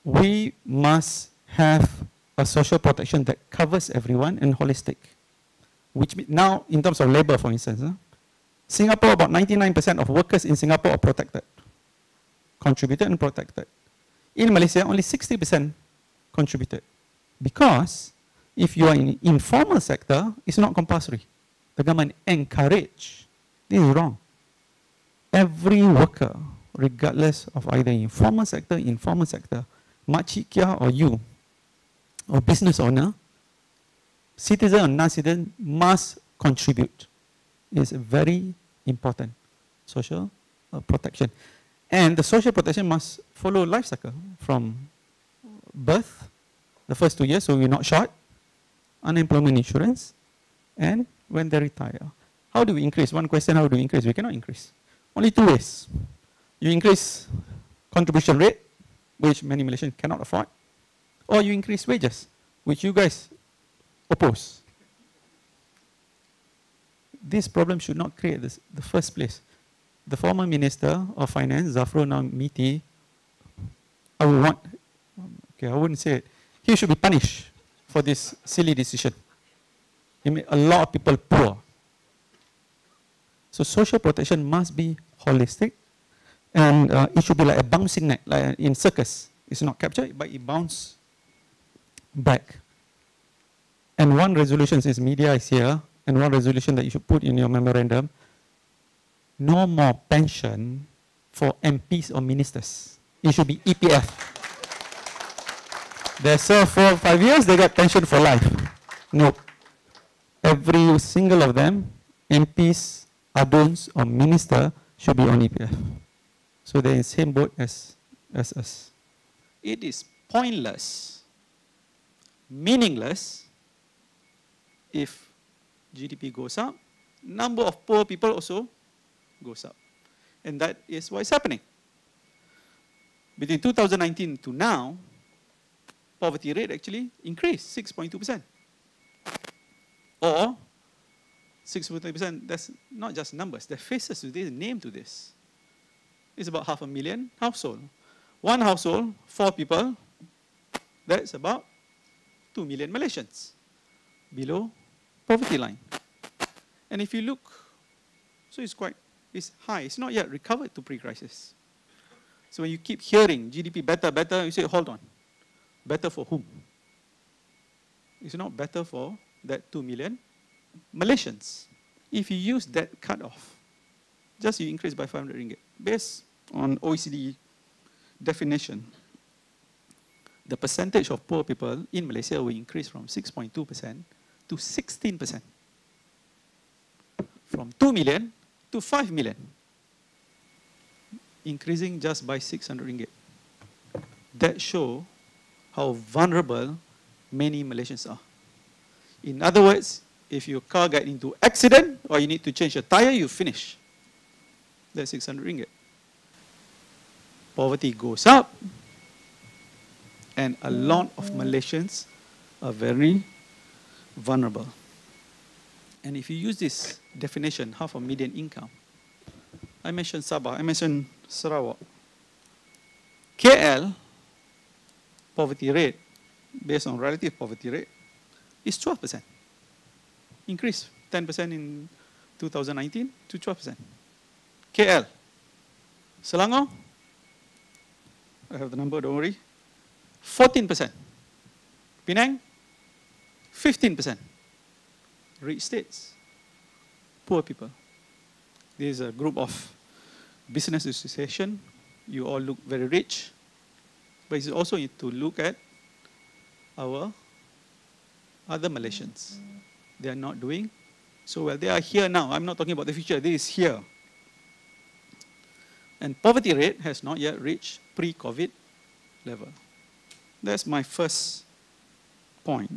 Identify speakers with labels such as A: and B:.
A: we must have a social protection that covers everyone and holistic. Which now, in terms of labor, for instance, Singapore, about 99% of workers in Singapore are protected, contributed and protected. In Malaysia, only 60% contributed. Because if you are in the informal sector, it's not compulsory. The government encourage. This is wrong. Every worker, regardless of either informal sector, makcik kia or you, or business owner, citizen or non-citizen, must contribute. It's very important. Social protection. And the social protection must follow life cycle from birth, the first 2 years, so you're not short, unemployment insurance, and when they retire. How do we increase? One question, how do we increase? We cannot increase. Only 2 ways. You increase contribution rate, which many Malaysians cannot afford, or you increase wages, which you guys oppose. This problem should not create this, the first place. The former Minister of Finance, Zafrul Namiti, I wouldn't say it. He should be punished for this silly decision. He made a lot of people poor. So social protection must be holistic, and it should be like a bouncing net, like in circus. It's not captured, but it bounces back. And one resolution, since media is here, and one resolution that you should put in your memorandum, no more pension for MPs or ministers. It should be EPF. They serve 4 or 5 years, they get pension for life. No. Every single of them, MPs, aduns, or minister, should be on EPF. So they're in the same boat as us. It is pointless, meaningless, if GDP goes up, number of poor people also goes up. And that is what is happening. Between 2019 to now, poverty rate actually increased 6.2%. Or 6.2%, that's not just numbers, there are faces to this, name to this. It's about 500,000 household. One household, 4 people, that's about 2 million Malaysians below poverty line. And if you look, so it's high. It's not yet recovered to pre-crisis. So when you keep hearing GDP better, you say, hold on. Better for whom? It's not better for that 2 million Malaysians. If you use that cutoff, just you increase by 500 ringgit. Based on OECD definition, the percentage of poor people in Malaysia will increase from 6.2% to 16%. From 2 million to 5 million. Increasing just by 600 ringgit. That shows how vulnerable many Malaysians are. In other words, if your car gets into accident or you need to change a tire, you finish. That's 600 ringgit. Poverty goes up, and a lot of Malaysians are very vulnerable. And if you use this definition, half a median income, I mentioned Sabah, I mentioned Sarawak. KL, poverty rate, based on relative poverty rate, is 12%. Increase 10% in 2019 to 12%. KL. Selangor, I have the number, don't worry, 14%. Penang, 15%. Rich states, poor people. There is a group of business association. You all look very rich, but it's also need to look at our other Malaysians. They are not doing so well. They are here now. I'm not talking about the future. This is here. And poverty rate has not yet reached pre-COVID level. That's my first point.